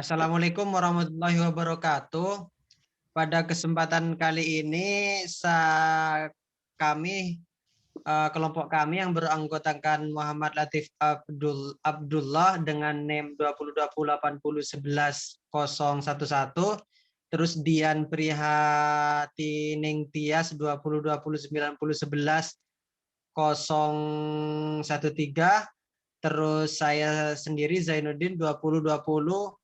Assalamualaikum warahmatullahi wabarakatuh. Pada kesempatan kali ini, kami kelompok kami yang beranggotakan Muhammad Latif Abdullah dengan NIM 2020801111, terus Dian Prihatining Tias 2020901113, terus saya sendiri Zainuddin 202080-110-14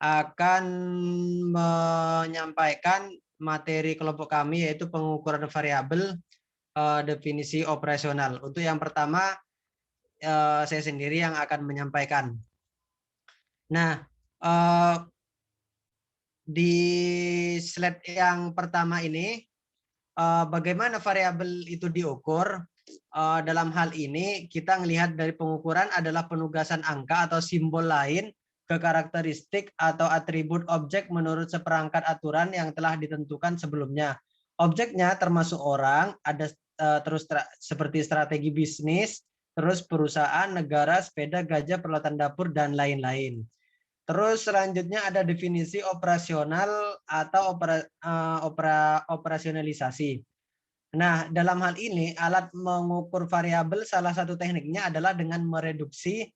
akan menyampaikan materi kelompok kami, yaitu pengukuran variabel, definisi operasional. Untuk yang pertama, saya sendiri yang akan menyampaikan. Nah, di slide yang pertama ini, bagaimana variabel itu diukur. Dalam hal ini kita melihat dari pengukuran adalah penugasan angka atau simbol lain ke karakteristik atau atribut objek menurut seperangkat aturan yang telah ditentukan sebelumnya. Objeknya termasuk orang, ada terus seperti strategi bisnis, terus perusahaan, negara, sepeda, gajah, peralatan dapur, dan lain-lain. Terus selanjutnya ada definisi operasional atau operasionalisasi. Nah, dalam hal ini alat mengukur variabel salah satu tekniknya adalah dengan mereduksi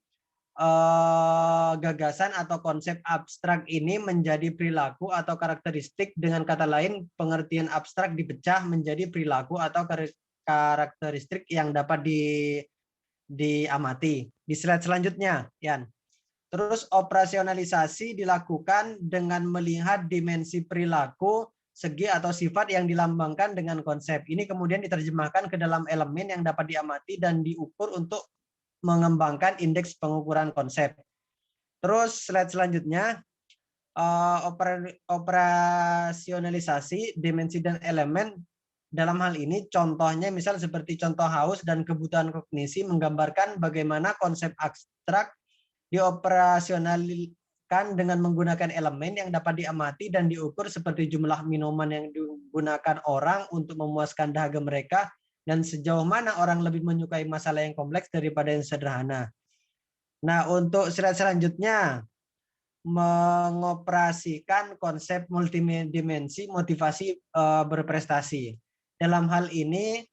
gagasan atau konsep abstrak ini menjadi perilaku atau karakteristik. Dengan kata lain, pengertian abstrak dipecah menjadi perilaku atau karakteristik yang dapat diamati. Di slide selanjutnya, Yan. Terus operasionalisasi dilakukan dengan melihat dimensi perilaku, segi atau sifat yang dilambangkan dengan konsep. Ini kemudian diterjemahkan ke dalam elemen yang dapat diamati dan diukur untuk mengembangkan indeks pengukuran konsep. Terus slide selanjutnya, operasionalisasi dimensi dan elemen. Dalam hal ini contohnya misal seperti contoh haus dan kebutuhan kognisi menggambarkan bagaimana konsep abstrak dioperasionalkan dengan menggunakan elemen yang dapat diamati dan diukur seperti jumlah minuman yang digunakan orang untuk memuaskan dahaga mereka dan sejauh mana orang lebih menyukai masalah yang kompleks daripada yang sederhana. Nah, untuk slide selanjutnya, mengoperasikan konsep multidimensi motivasi berprestasi. Dalam hal ini,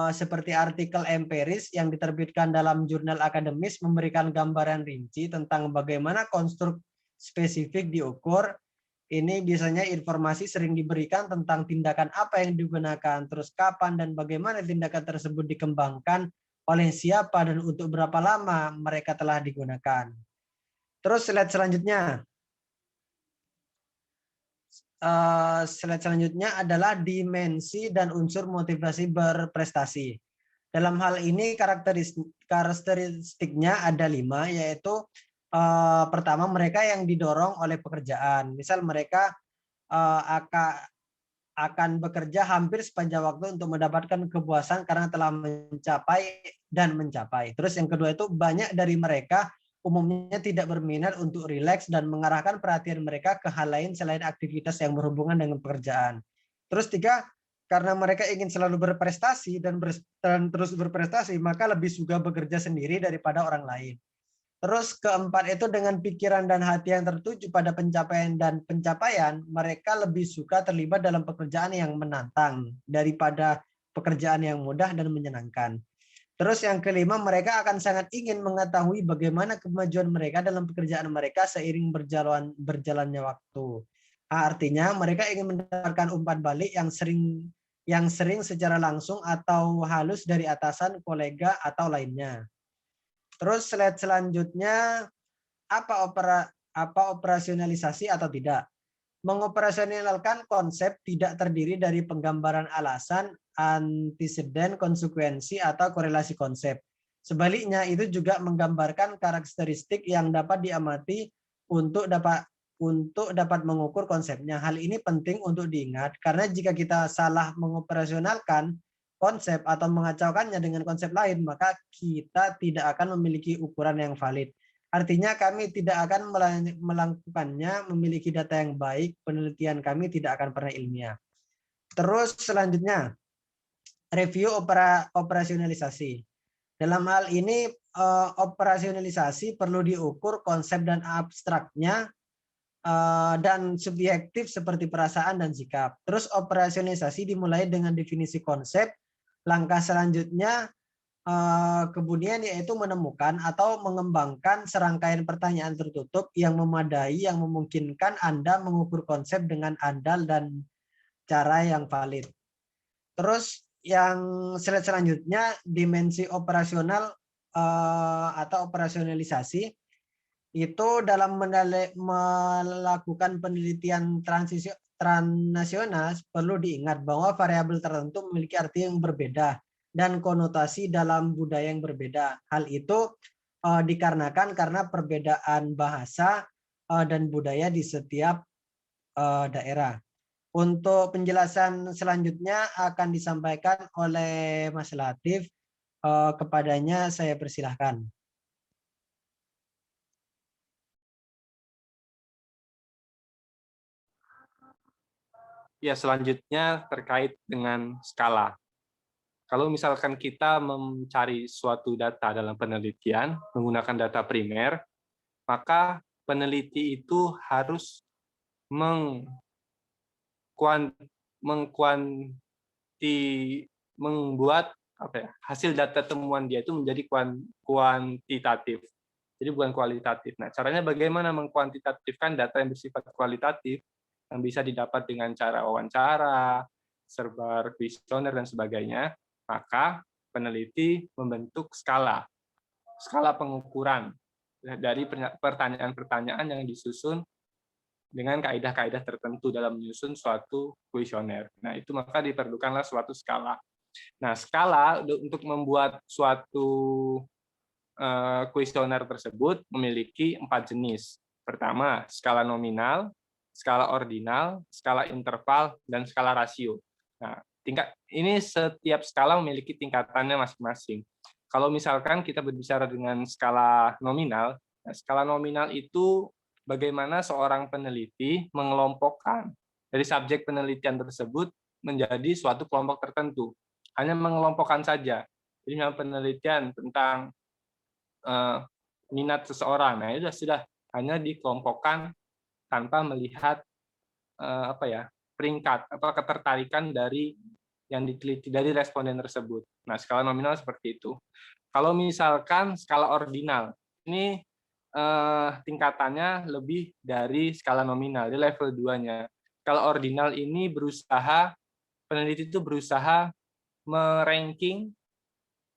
seperti artikel empiris yang diterbitkan dalam jurnal akademis memberikan gambaran rinci tentang bagaimana konstruk spesifik diukur. Ini biasanya informasi sering diberikan tentang tindakan apa yang digunakan, terus kapan dan bagaimana tindakan tersebut dikembangkan, oleh siapa dan untuk berapa lama mereka telah digunakan. Terus slide selanjutnya. Slide selanjutnya adalah dimensi dan unsur motivasi berprestasi. Dalam hal ini karakteristiknya ada 5, yaitu pertama mereka yang didorong oleh pekerjaan. Misal mereka akan bekerja hampir sepanjang waktu untuk mendapatkan kepuasan karena telah mencapai. Terus yang kedua itu banyak dari mereka umumnya tidak berminat untuk rileks dan mengarahkan perhatian mereka ke hal lain selain aktivitas yang berhubungan dengan pekerjaan. Terus 3, karena mereka ingin selalu berprestasi dan terus berprestasi, maka lebih suka bekerja sendiri daripada orang lain. Terus keempat itu dengan pikiran dan hati yang tertuju pada pencapaian, mereka lebih suka terlibat dalam pekerjaan yang menantang daripada pekerjaan yang mudah dan menyenangkan. Terus yang kelima, mereka akan sangat ingin mengetahui bagaimana kemajuan mereka dalam pekerjaan mereka seiring berjalannya waktu. Artinya mereka ingin mendapatkan umpan balik yang sering secara langsung atau halus dari atasan, kolega, atau lainnya. Terus slide selanjutnya, apa operasionalisasi atau tidak? Mengoperasionalkan konsep tidak terdiri dari penggambaran alasan, anteseden, konsekuensi, atau korelasi konsep. Sebaliknya, itu juga menggambarkan karakteristik yang dapat diamati untuk dapat mengukur konsepnya. Hal ini penting untuk diingat, karena jika kita salah mengoperasionalkan konsep atau mengacaukannya dengan konsep lain, maka kita tidak akan memiliki ukuran yang valid. Artinya kami tidak akan melakukannya memiliki data yang baik, penelitian kami tidak akan pernah ilmiah. Terus selanjutnya, review operasionalisasi. Dalam hal ini operasionalisasi perlu diukur konsep dan abstraknya dan subjektif seperti perasaan dan sikap. Terus operasionalisasi dimulai dengan definisi konsep. Langkah selanjutnya kemudian yaitu menemukan atau mengembangkan serangkaian pertanyaan tertutup yang memadai yang memungkinkan Anda mengukur konsep dengan andal dan cara yang valid. Terus yang slide selanjutnya dimensi operasional atau operasionalisasi itu dalam melakukan penelitian transnasional perlu diingat bahwa variabel tertentu memiliki arti yang berbeda dan konotasi dalam budaya yang berbeda. Hal itu dikarenakan karena perbedaan bahasa dan budaya di setiap daerah. Untuk penjelasan selanjutnya akan disampaikan oleh Mas Latif. Kepadanya saya persilahkan. Ya, selanjutnya terkait dengan skala. Kalau misalkan kita mencari suatu data dalam penelitian menggunakan data primer, maka peneliti itu harus membuat hasil data temuan dia itu menjadi kuantitatif. Jadi bukan kualitatif. Nah, caranya bagaimana mengkuantitatifkan data yang bersifat kualitatif yang bisa didapat dengan cara wawancara, serbar kuesioner dan sebagainya, maka peneliti membentuk skala pengukuran dari pertanyaan-pertanyaan yang disusun dengan kaidah-kaidah tertentu dalam menyusun suatu kuesioner. Nah, itu maka diperlukanlah suatu skala. Nah, skala untuk membuat suatu kuesioner tersebut memiliki 4 jenis. Pertama, skala nominal, skala ordinal, skala interval, dan skala rasio. Nah, ini setiap skala memiliki tingkatannya masing-masing. Kalau misalkan kita berbicara dengan skala nominal, skala nominal itu bagaimana seorang peneliti mengelompokkan dari subjek penelitian tersebut menjadi suatu kelompok tertentu. Hanya mengelompokkan saja. Jadi penelitian tentang minat seseorang, nah itu sudah hanya dikelompokkan tanpa melihat peringkat ketertarikan dari yang diteliti dari responden tersebut. Nah, skala nominal seperti itu. Kalau misalkan skala ordinal, ini tingkatannya lebih dari skala nominal, di level 2-nya. Skala ordinal ini peneliti itu berusaha meranking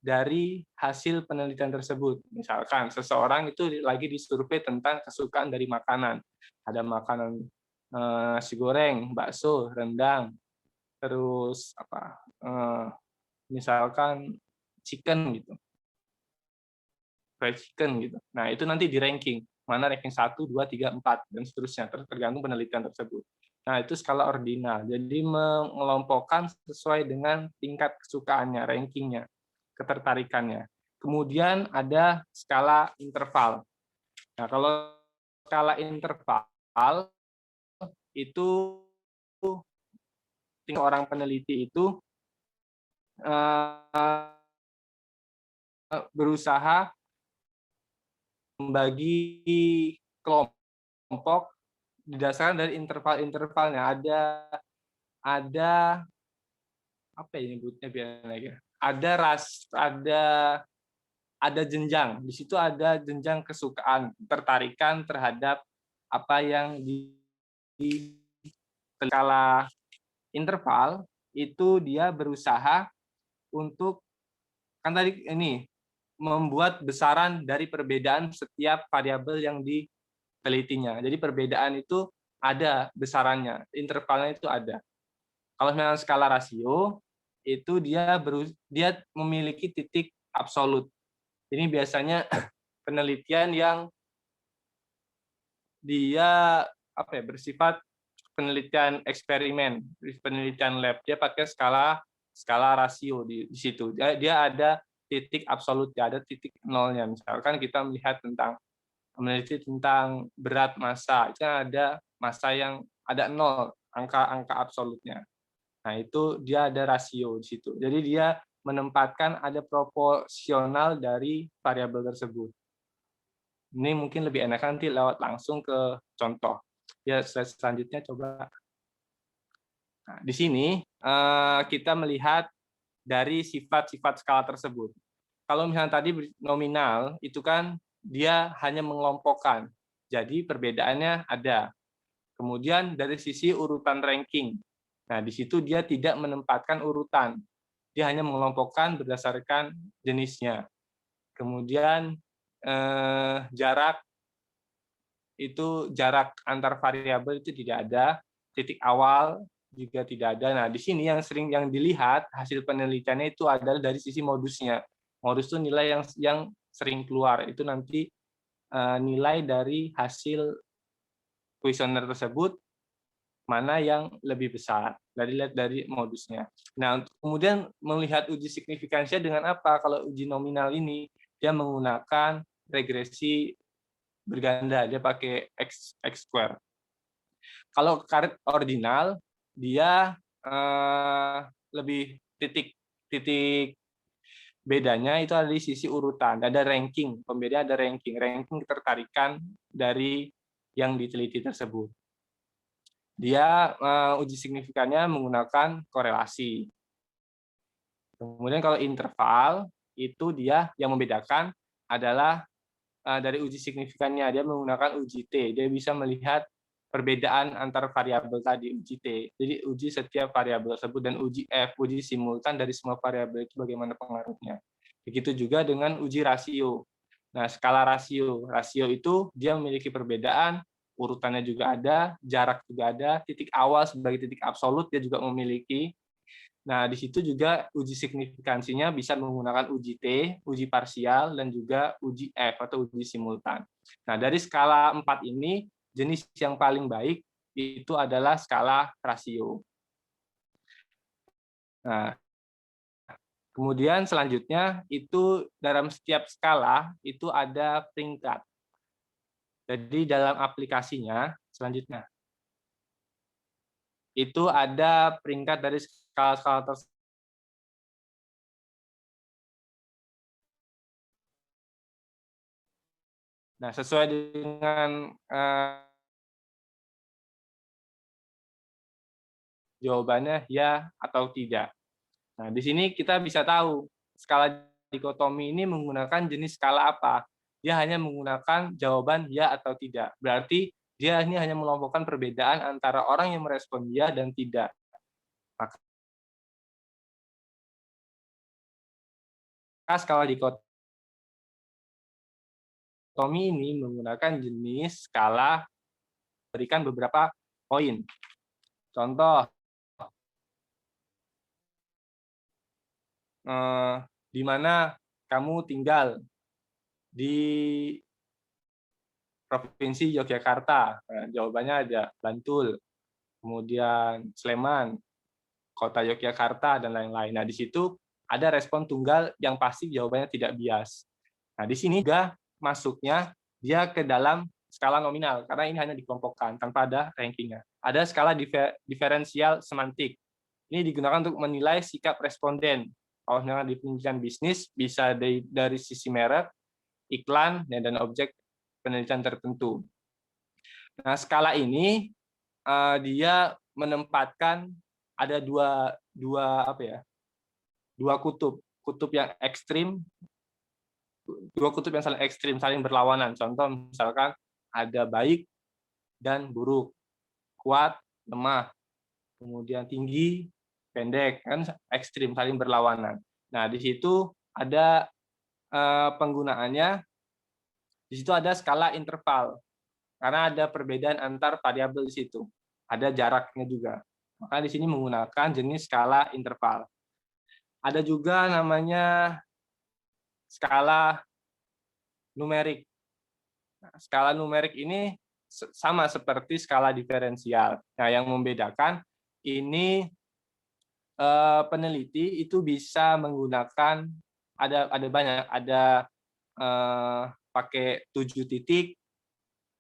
dari hasil penelitian tersebut. Misalkan seseorang itu lagi disurvei tentang kesukaan dari makanan. Ada makanan nasi goreng, bakso, rendang, terus misalkan chicken gitu, fried chicken gitu. Nah, itu nanti di ranking. Mana ranking 1, 2, 3, 4, dan seterusnya, tergantung penelitian tersebut. Nah, itu skala ordinal. Jadi mengelompokkan sesuai dengan tingkat kesukaannya, rankingnya, ketertarikannya. Kemudian ada skala interval. Nah, kalau skala interval itu tingkat orang peneliti itu berusaha membagi kelompok didasarkan dari interval-intervalnya. Ada apa ya nyebutnya biasanya? Ada jenjang. Di situ ada jenjang kesukaan, tertarikan terhadap apa yang di skala interval itu dia berusaha untuk kan tadi ini membuat besaran dari perbedaan setiap variabel yang ditelitinya. Jadi perbedaan itu ada besarannya, intervalnya itu ada. Kalau misalnya skala rasio itu dia memiliki titik absolut. Ini biasanya penelitian yang dia bersifat penelitian eksperimen, penelitian lab. Dia pakai skala rasio di situ. Dia ada titik absolut, ada titik nolnya. Misalkan kita meneliti tentang berat massa, itu ada massa yang ada nol, angka absolutnya. Nah, itu dia ada rasio di situ. Jadi dia menempatkan ada proporsional dari variabel tersebut. Ini mungkin lebih enak nanti lewat langsung ke contoh. Ya, slide selanjutnya coba. Nah, di sini kita melihat dari sifat-sifat skala tersebut. Kalau misalnya tadi nominal, itu kan dia hanya mengelompokkan. Jadi perbedaannya ada. Kemudian dari sisi urutan ranking. Nah, di situ dia tidak menempatkan urutan. Dia hanya mengelompokkan berdasarkan jenisnya. Kemudian jarak itu jarak antar variabel itu tidak ada, titik awal juga tidak ada. Nah, di sini yang sering yang dilihat hasil penelitiannya itu adalah dari sisi modusnya. Modus itu nilai yang sering keluar. Itu nanti nilai dari hasil kuesioner tersebut mana yang lebih besar dari modusnya. Nah, untuk kemudian melihat uji signifikansinya dengan apa? Kalau uji nominal ini dia menggunakan regresi berganda, dia pakai X square. Kalau karet ordinal dia lebih titik bedanya itu ada di sisi urutan, ada ranking, pembeda ada ranking ketertarikan dari yang diteliti tersebut. Dia uji signifikannya menggunakan korelasi. Kemudian kalau interval itu dia yang membedakan adalah dari uji signifikannya dia menggunakan uji T. Dia bisa melihat perbedaan antar variabel tadi uji T. Jadi uji setiap variabel tersebut dan uji F, uji simultan dari semua variabel itu bagaimana pengaruhnya. Begitu juga dengan uji rasio. Nah, skala rasio itu dia memiliki perbedaan, urutannya juga ada, jarak juga ada, titik awal sebagai titik absolut dia juga memiliki. Nah, di situ juga uji signifikansinya bisa menggunakan uji T, uji parsial, dan juga uji F atau uji simultan. Nah, dari skala 4 ini, jenis yang paling baik itu adalah skala rasio. Nah, kemudian selanjutnya itu dalam setiap skala itu ada peringkat. Jadi dalam aplikasinya selanjutnya itu ada peringkat dari skala-skala tersebut. Nah, sesuai dengan jawabannya ya atau tidak. Nah, di sini kita bisa tahu skala dikotomi ini menggunakan jenis skala apa. Dia hanya menggunakan jawaban ya atau tidak. Berarti dia ini hanya mengelompokkan perbedaan antara orang yang merespon ya dan tidak. Maka skala dikotomi ini menggunakan jenis skala berikan beberapa poin. Contoh, di mana kamu tinggal di Provinsi Yogyakarta. Nah, jawabannya ada Bantul, kemudian Sleman, Kota Yogyakarta, dan lain-lain. Nah, di situ ada respon tunggal yang pasti jawabannya tidak bias. Nah, di sini juga masuknya dia ke dalam skala nominal, karena ini hanya dikelompokkan tanpa ada rankingnya. Ada skala diferensial semantik. Ini digunakan untuk menilai sikap responden. Kalau misalnya di penelitian bisnis, bisa dari sisi merek, iklan, dan objek penelitian tertentu. Nah, skala ini dia menempatkan ada dua kutub yang ekstrim, dua kutub yang saling ekstrim, saling berlawanan. Contoh misalkan ada baik dan buruk, kuat, lemah, kemudian tinggi, pendek, kan ekstrim, saling berlawanan. Nah, di situ ada penggunaannya. Di situ ada skala interval, karena ada perbedaan antar variabel di situ. Ada jaraknya juga. Maka di sini menggunakan jenis skala interval. Ada juga namanya skala numerik. Nah, skala numerik ini sama seperti skala diferensial. Nah, yang membedakan ini peneliti itu bisa menggunakan ada banyak, ada pakai 7 titik,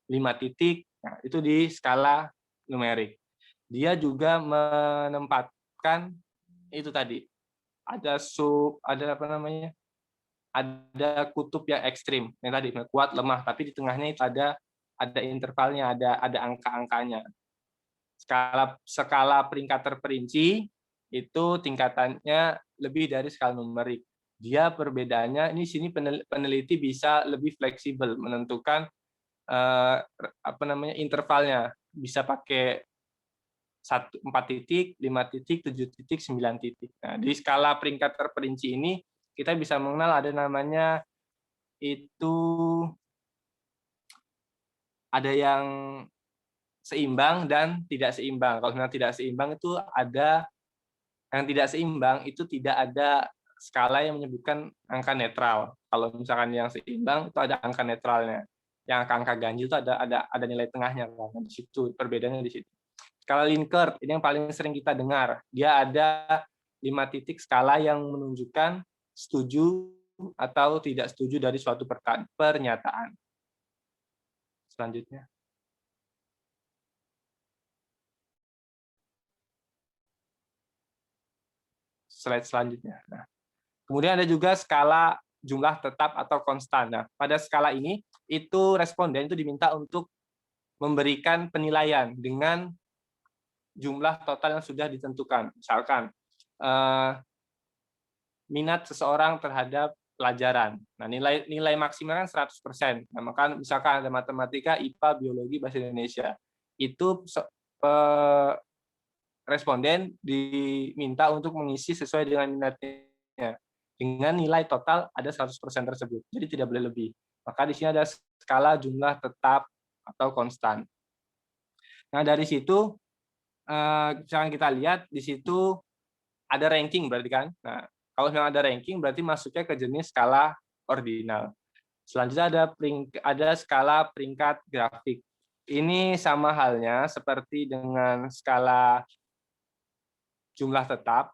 5 titik, nah, itu di skala numerik. Dia juga menempatkan itu tadi, ada apa namanya? Ada kutub yang ekstrim, yang tadi kuat, lemah, tapi di tengahnya itu ada intervalnya, ada angka-angkanya. Skala peringkat terperinci itu tingkatannya lebih dari skala numerik. Dia perbedaannya ini sini peneliti bisa lebih fleksibel menentukan apa namanya intervalnya, bisa pakai 4 titik, 5 titik, 7 titik, 9 titik. Nah, di skala peringkat terperinci ini kita bisa mengenal ada namanya itu ada yang seimbang dan tidak seimbang. Kalau misalnya tidak seimbang itu ada yang tidak seimbang itu tidak ada skala yang menyebutkan angka netral. Kalau misalkan yang seimbang itu ada angka netralnya. Yang angka ganjil itu ada nilai tengahnya kan. Di situ perbedaannya di situ. Skala Likert ini yang paling sering kita dengar. Dia ada 5 titik skala yang menunjukkan setuju atau tidak setuju dari suatu pernyataan. Selanjutnya. Slide selanjutnya. Nah, kemudian ada juga skala jumlah tetap atau konstan. Nah, pada skala ini itu responden itu diminta untuk memberikan penilaian dengan jumlah total yang sudah ditentukan. Misalkan minat seseorang terhadap pelajaran. Nah, nilai maksimal kan 100%. Nah, maka misalkan ada matematika, IPA, biologi, bahasa Indonesia. Itu responden diminta untuk mengisi sesuai dengan minatnya. Dengan nilai total ada 100% tersebut. Jadi tidak boleh lebih. Maka di sini ada skala jumlah tetap atau konstan. Nah, dari situ misalkan kita lihat di situ ada ranking berarti kan. Nah, kalau memang ada ranking berarti masuknya ke jenis skala ordinal. Selanjutnya ada skala peringkat grafik. Ini sama halnya seperti dengan skala jumlah tetap,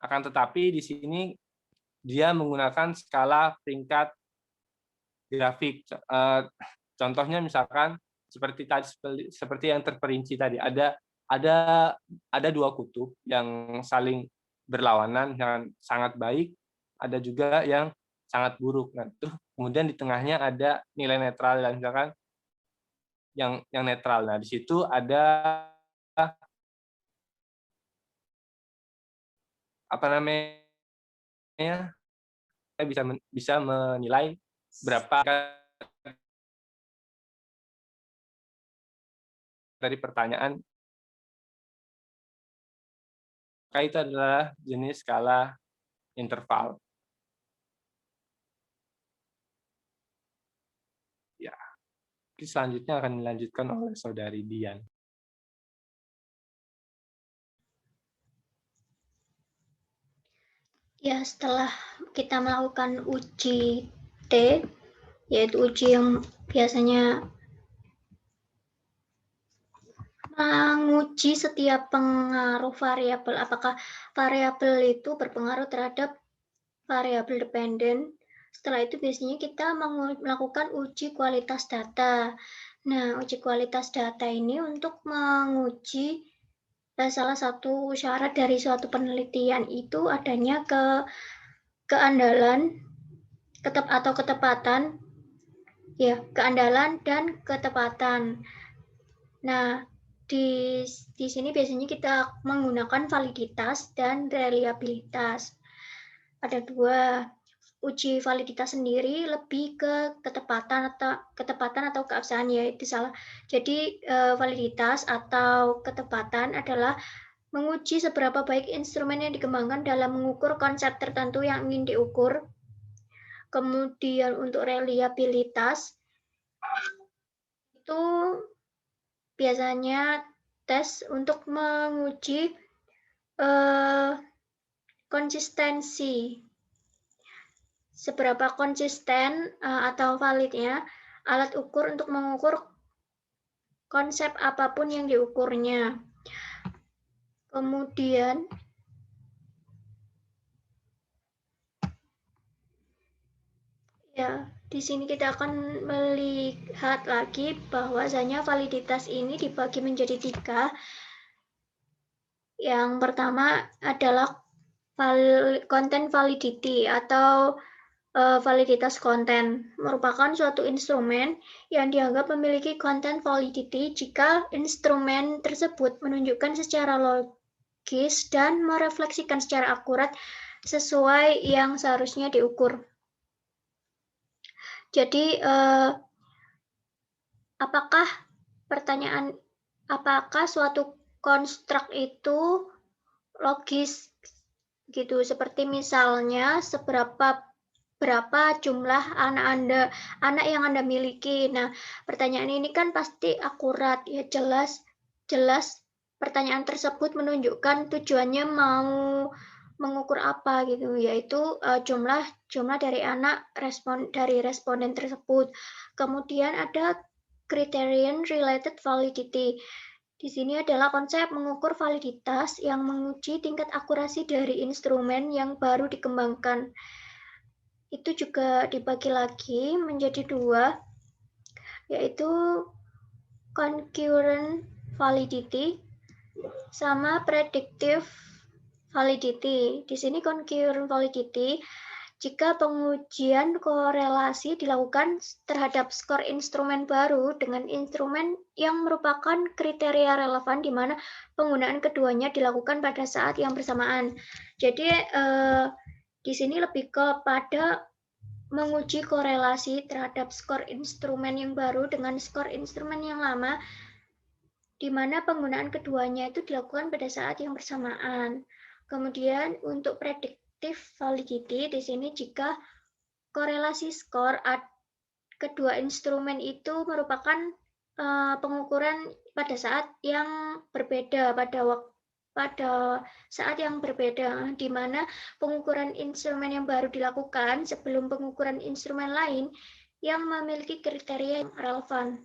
akan tetapi di sini dia menggunakan skala peringkat grafik. Contohnya misalkan seperti yang terperinci tadi, ada 2 kutub yang saling berlawanan, yang sangat baik, ada juga yang sangat buruk. Nah, itu kemudian di tengahnya ada nilai netral, dan misalkan yang netral. Nah, di situ ada apa namanya? Kita bisa menilai berapa dari pertanyaan. Maka itu adalah jenis skala interval. Ya, selanjutnya akan dilanjutkan oleh Saudari Dian. Ya, setelah kita melakukan uji T, yaitu uji yang biasanya menguji setiap pengaruh variabel, apakah variabel itu berpengaruh terhadap variabel dependen. Setelah itu biasanya kita melakukan uji kualitas data. Nah, uji kualitas data ini untuk menguji salah satu syarat dari suatu penelitian itu adanya keandalan atau ketepatan, ya, keandalan dan ketepatan. Nah, di sini biasanya kita menggunakan validitas dan reliabilitas. Ada 2. Uji validitas sendiri lebih ke ketepatan atau keabsahan, yaitu salah. Jadi validitas atau ketepatan adalah menguji seberapa baik instrumen yang dikembangkan dalam mengukur konsep tertentu yang ingin diukur. Kemudian untuk reliabilitas itu biasanya tes untuk menguji konsistensi. Seberapa konsisten atau validnya alat ukur untuk mengukur konsep apapun yang diukurnya. Kemudian ya, di sini kita akan melihat lagi bahwasanya validitas ini dibagi menjadi 3. Yang pertama adalah content validity atau validitas konten merupakan suatu instrumen yang dianggap memiliki content validity jika instrumen tersebut menunjukkan secara logis dan merefleksikan secara akurat sesuai yang seharusnya diukur. Jadi, apakah suatu konstruk itu logis gitu, seperti misalnya berapa jumlah anak yang Anda miliki. Nah, pertanyaan ini kan pasti akurat ya, jelas pertanyaan tersebut menunjukkan tujuannya mau mengukur apa gitu, yaitu jumlah dari anak dari responden tersebut. Kemudian ada criterion related validity. Di sini adalah konsep mengukur validitas yang menguji tingkat akurasi dari instrumen yang baru dikembangkan. Itu juga dibagi lagi menjadi dua, yaitu concurrent validity sama predictive validity. Di sini concurrent validity jika pengujian korelasi dilakukan terhadap skor instrumen baru dengan instrumen yang merupakan kriteria relevan di mana penggunaan keduanya dilakukan pada saat yang bersamaan. Jadi di sini lebih kepada menguji korelasi terhadap skor instrumen yang baru dengan skor instrumen yang lama, di mana penggunaan keduanya itu dilakukan pada saat yang bersamaan. Kemudian untuk predictive validity di sini jika korelasi skor kedua instrumen itu merupakan pengukuran pada saat yang berbeda pada saat yang berbeda, di mana pengukuran instrumen yang baru dilakukan sebelum pengukuran instrumen lain yang memiliki kriteria yang relevan.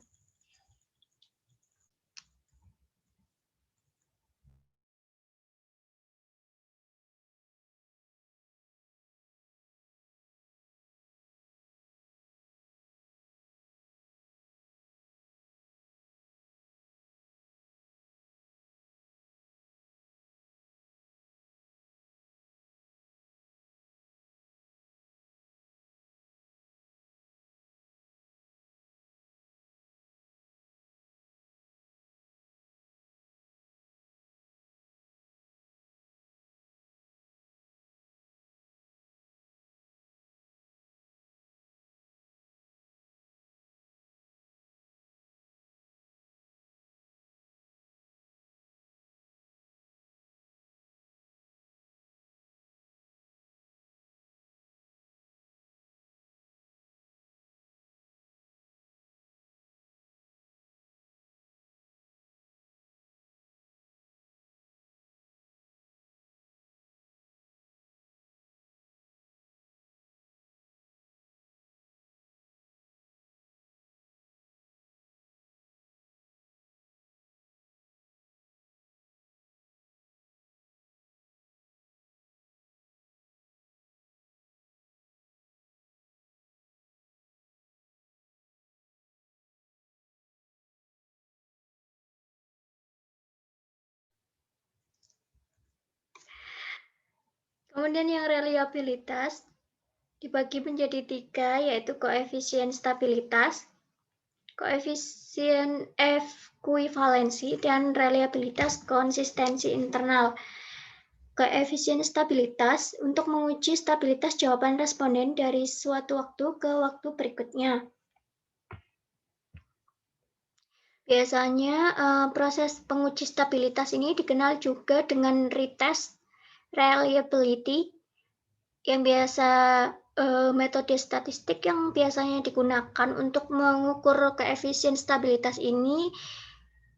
Kemudian yang reliabilitas dibagi menjadi 3, yaitu koefisien stabilitas, koefisien ekuivalensi, dan reliabilitas konsistensi internal. Koefisien stabilitas untuk menguji stabilitas jawaban responden dari suatu waktu ke waktu berikutnya. Biasanya proses penguji stabilitas ini dikenal juga dengan retest reliability, yang biasa metode statistik yang biasanya digunakan untuk mengukur koefisien stabilitas ini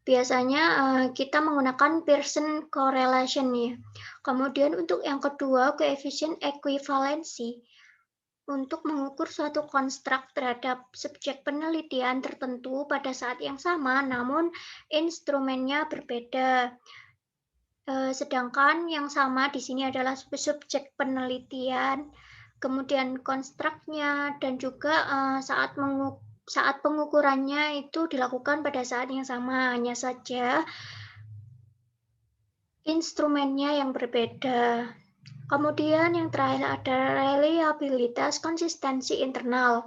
biasanya kita menggunakan Pearson correlation ya. Kemudian untuk yang kedua, koefisien ekuivalensi untuk mengukur suatu konstruk terhadap subjek penelitian tertentu pada saat yang sama, namun instrumennya berbeda. Sedangkan yang sama di sini adalah subjek penelitian, kemudian konstruknya, dan juga saat pengukurannya itu dilakukan pada saat yang sama, hanya saja instrumennya yang berbeda. Kemudian yang terakhir ada reliabilitas konsistensi internal.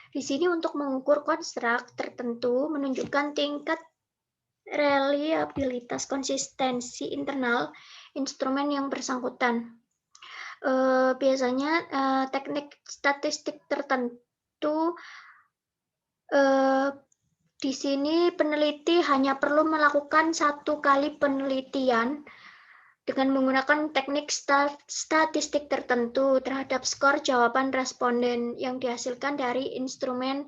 Di sini untuk mengukur konstruk tertentu menunjukkan tingkat reliabilitas konsistensi internal instrumen yang bersangkutan. Biasanya teknik statistik tertentu di sini peneliti hanya perlu melakukan 1 kali penelitian dengan menggunakan teknik statistik tertentu terhadap skor jawaban responden yang dihasilkan dari instrumen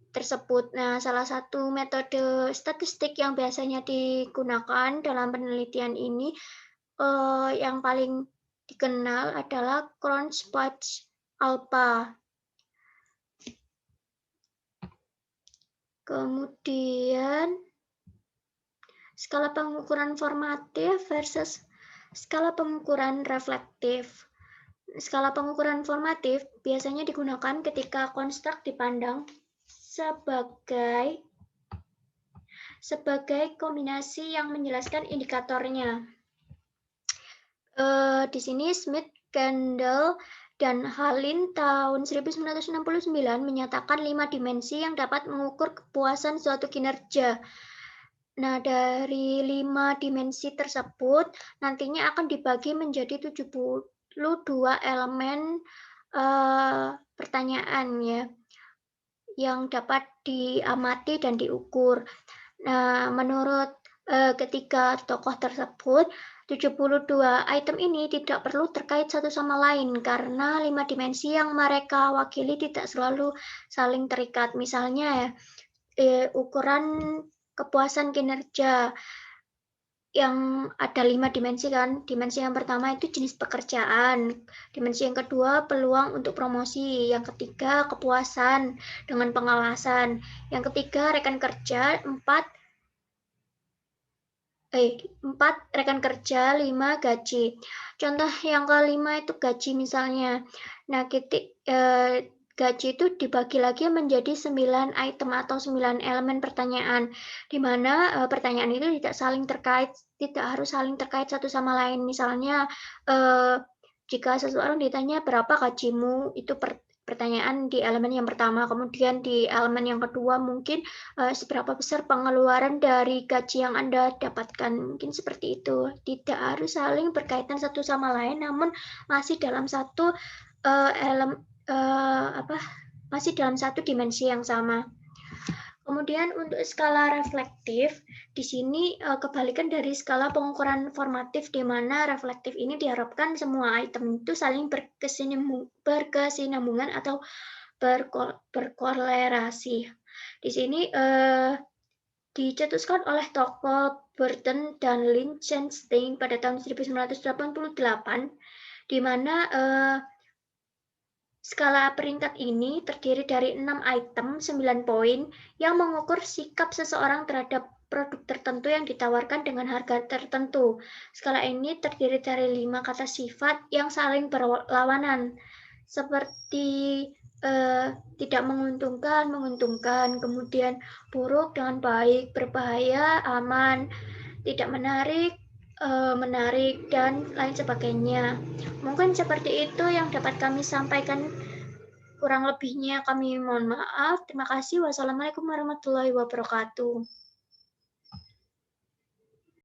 tersebut. Nah, salah satu metode statistik yang biasanya digunakan dalam penelitian ini yang paling dikenal adalah Cronspach-Alpha. Kemudian skala pengukuran formatif versus skala pengukuran reflektif. Skala pengukuran formatif biasanya digunakan ketika konstruk dipandang sebagai kombinasi yang menjelaskan indikatornya. Di sini Smith, Kendall, dan Hallin tahun 1969 menyatakan 5 dimensi yang dapat mengukur kepuasan suatu kinerja. Nah, dari 5 dimensi tersebut nantinya akan dibagi menjadi 72 elemen pertanyaan ya, yang dapat diamati dan diukur. Nah, menurut ketiga tokoh tersebut, 72 item ini tidak perlu terkait satu sama lain karena 5 dimensi yang mereka wakili tidak selalu saling terikat. Misalnya ya, ukuran kepuasan kinerja yang ada 5 dimensi kan. Dimensi yang pertama itu jenis pekerjaan, dimensi yang kedua peluang untuk promosi, yang ketiga kepuasan dengan pengawasan, yang ketiga rekan kerja, 4 rekan kerja, 5 gaji. Contoh yang kelima itu gaji misalnya. Nah, gaji itu dibagi lagi menjadi 9 item atau 9 elemen pertanyaan, di mana pertanyaan itu tidak harus saling terkait satu sama lain. Misalnya, jika seseorang ditanya berapa gajimu, itu pertanyaan di elemen yang pertama, kemudian di elemen yang kedua mungkin seberapa besar pengeluaran dari gaji yang Anda dapatkan, mungkin seperti itu. Tidak harus saling berkaitan satu sama lain, namun masih dalam satu masih dalam satu dimensi yang sama. Kemudian untuk skala reflektif, di sini kebalikan dari skala pengukuran formatif, di mana reflektif ini diharapkan semua item itu saling berkesinambungan atau berkolerasi. Di sini dicetuskan oleh tokoh Burton dan Lichtenstein pada tahun 1988, di mana skala peringkat ini terdiri dari 6 item, 9 poin, yang mengukur sikap seseorang terhadap produk tertentu yang ditawarkan dengan harga tertentu. Skala ini terdiri dari 5 kata sifat yang saling berlawanan, seperti tidak menguntungkan, menguntungkan, kemudian buruk dengan baik, berbahaya, aman, tidak menarik, menarik, dan lain sebagainya. Mungkin seperti itu yang dapat kami sampaikan. Kurang lebihnya kami mohon maaf. Terima kasih. Wassalamualaikum warahmatullahi wabarakatuh.